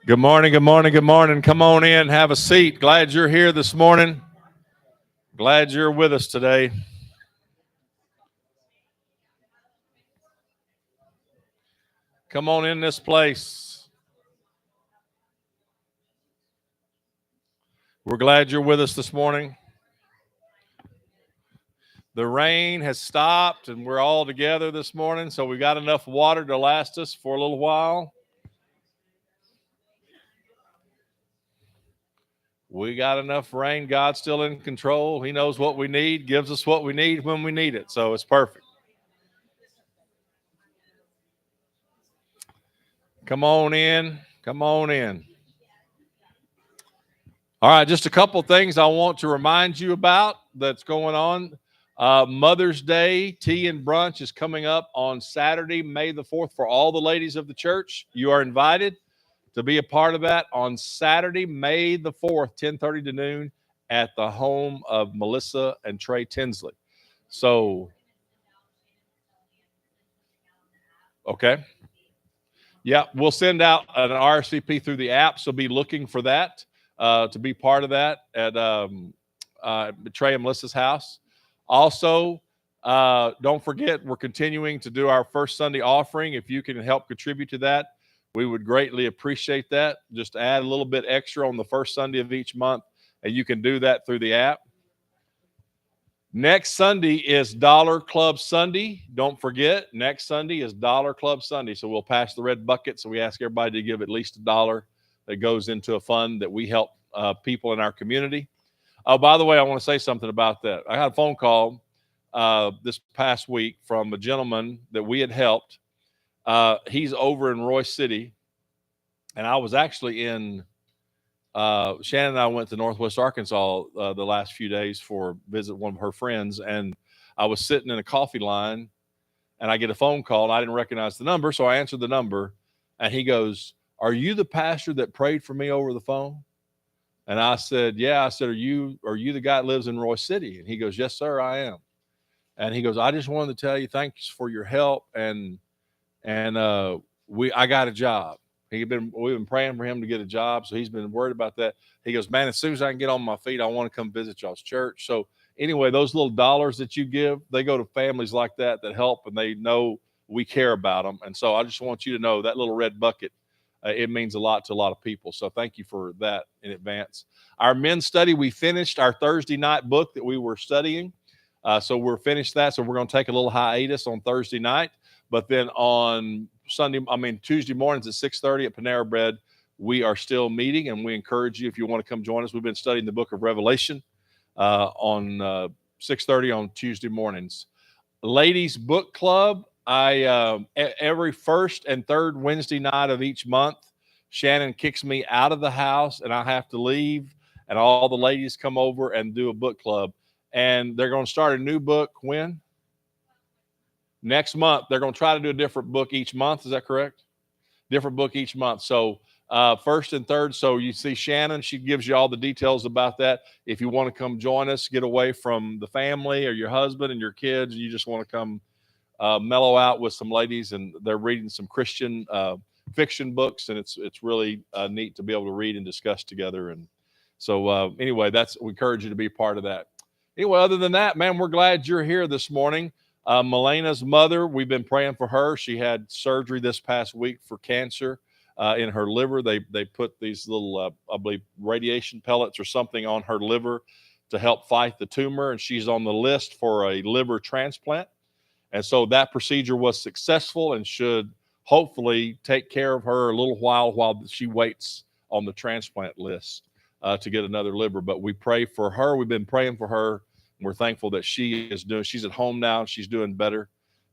Good morning, good morning, good morning. Come on in, have a seat. Glad you're here this morning. Glad you're with us today. Come on in this place. We're glad you're with us this morning. The rain has stopped and we're all together this morning, so we got enough water to last us for a little while. We got enough rain. God's still in control. He knows what we need, gives us what we need when we need it. So it's perfect. Come on in. Come on in. All right, just a couple things I want to remind you about that's going on. Mother's Day tea and brunch is coming up on Saturday, May the 4th for all the ladies of the church. You are invited to be a part of that on Saturday, May the 4th, 10:30 to noon at the home of Melissa and Trey Tinsley. So, okay. Yeah, we'll send out an RSVP through the app. So be looking for that to be part of that at Trey and Melissa's house. Also, don't forget, we're continuing to do our first Sunday offering. If you can help contribute to that, we would greatly appreciate that. Just add a little bit extra on the first Sunday of each month, and you can do that through the app. Next Sunday is Dollar Club Sunday. Don't forget, next Sunday is Dollar Club Sunday. So we'll pass the red bucket. So we ask everybody to give at least $1 that goes into a fund that we help people in our community. Oh, by the way, I want to say something about that. I had a phone call this past week from a gentleman that we had helped. He's over in Royce City, and I was actually in Shannon and I went to Northwest Arkansas the last few days for visit one of her friends, and I was sitting in a coffee line, and I get a phone call, and I didn't recognize the number, so I answered the number, and he goes, "Are you the pastor that prayed for me over the phone?" And I said, "Yeah." I said, "Are you the guy that lives in Royce City?" And he goes, "Yes, sir, I am." And he goes, "I just wanted to tell you thanks for your help, and I got a job." We've been praying for him to get a job, so he's been worried about that. He goes, "Man, as soon as I can get on my feet, I want to come visit y'all's church." So anyway, those little dollars that you give, they go to families like that help, and they know we care about them. And so I just want you to know that little red bucket, it means a lot to a lot of people. So thank you for that in advance. Our men's study, we finished our Thursday night book that we were studying. So we're finished that. So we're going to take a little hiatus on Thursday night. But then on Tuesday mornings at 6:30 at Panera Bread, we are still meeting, and we encourage you if you want to come join us. We've been studying the book of Revelation on 6:30 on Tuesday mornings. Ladies Book Club, every first and third Wednesday night of each month, Shannon kicks me out of the house, and I have to leave, and all the ladies come over and do a book club. And they're going to start a new book when? Next month. They're going to try to do a different book each month. Is that correct? Different book each month. So first and third. So you see Shannon, she gives you all the details about that. If you want to come join us, get away from the family or your husband and your kids, and you just want to come mellow out with some ladies, and they're reading some Christian fiction books, and it's really neat to be able to read and discuss together. And so anyway, we encourage you to be part of that. Anyway, other than that, man, we're glad you're here this morning. Melena's mother, we've been praying for her. She had surgery this past week for cancer in her liver. They put these little, I believe, radiation pellets or something on her liver to help fight the tumor, and she's on the list for a liver transplant. And so that procedure was successful and should hopefully take care of her a little while she waits on the transplant list to get another liver. But we pray for her. We've been praying for her. We're thankful that she's at home now. She's doing better.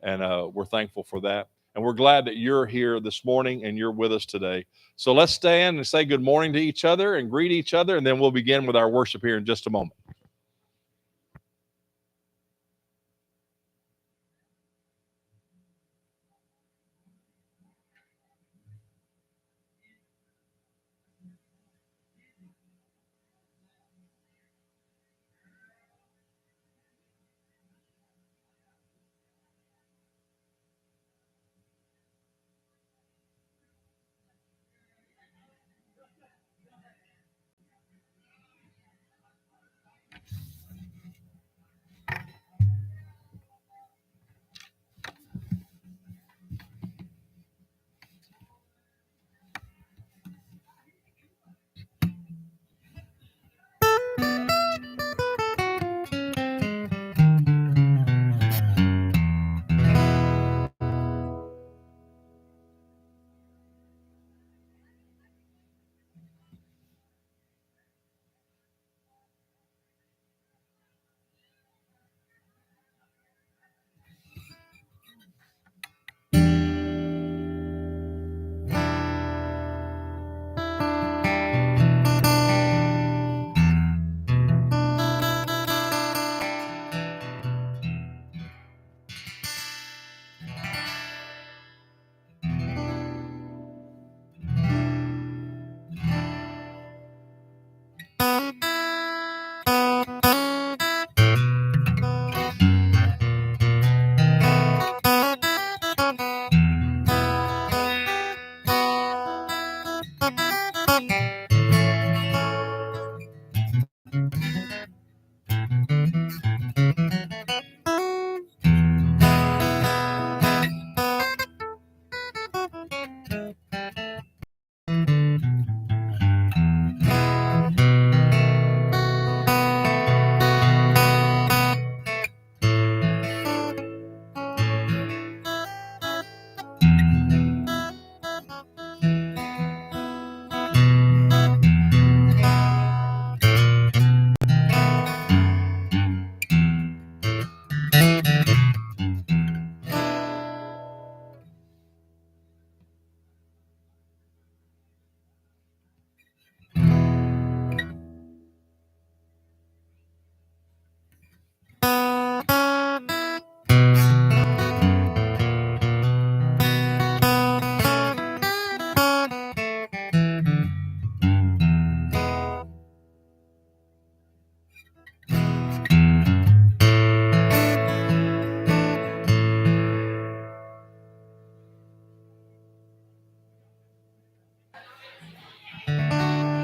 And we're thankful for that. And we're glad that you're here this morning and you're with us today. So let's stand and say good morning to each other and greet each other. And then we'll begin with our worship here in just a moment.